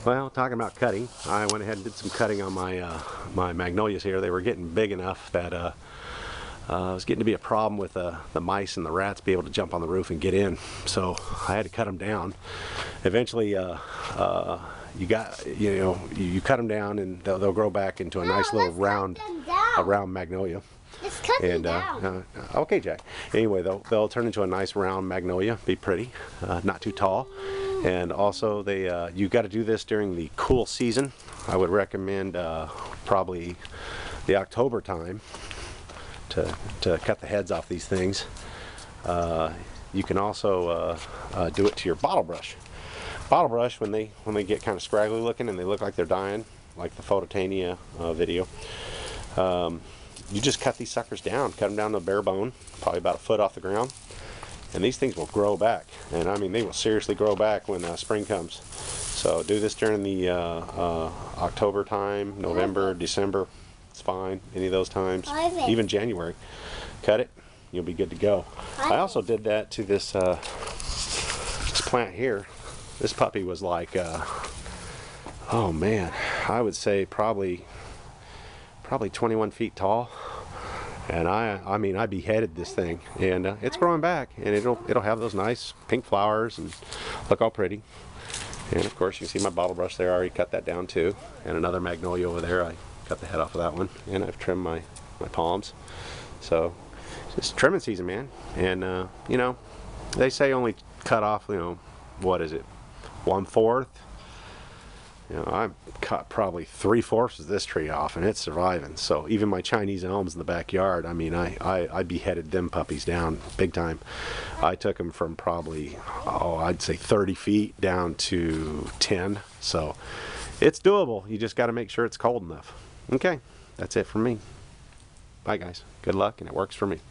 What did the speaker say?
Well, talking about cutting, I went ahead and did some cutting on my my magnolias here. They were getting big enough that it was getting to be a problem with the mice and the rats be able to jump on the roof and get in. So I had to cut them down. Eventually, you cut them down and they'll grow back into a nice little round magnolia. Let's cut them down. Okay, Jack. Anyway, they'll turn into a nice round magnolia. Be pretty, not too tall. And also, you got to do this during the cool season. I would recommend probably the October time to cut the heads off these things. You can also do it to your bottle brush. Bottle brush, when they get kind of scraggly looking and they look like they're dying, like the Phototania video. You just cut these suckers down, cut them down to a bare bone, probably about a foot off the ground. And these things will grow back, and I mean they will seriously grow back when spring comes. So do this during the October time, November, December, it's fine, any of those times, even January. Cut it, you'll be good to go. I also did that to this plant here. This puppy was like, oh man, I would say probably 21 feet tall. And I mean I beheaded this thing, and it's growing back, and it'll have those nice pink flowers and look all pretty. And of course you can see my bottle brush there. I already cut that down too, and another magnolia over there. I cut the head off of that one, and I've trimmed my palms. So it's trimming season, man. And you know, they say only cut off, you know, what is it, 1/4. You know, I cut probably 3/4 of this tree off, and it's surviving. So even my Chinese elms in the backyard, I mean, I beheaded them puppies down big time. I took them from probably, I'd say 30 feet down to 10. So it's doable. You just got to make sure it's cold enough. Okay, that's it for me. Bye, guys. Good luck, and it works for me.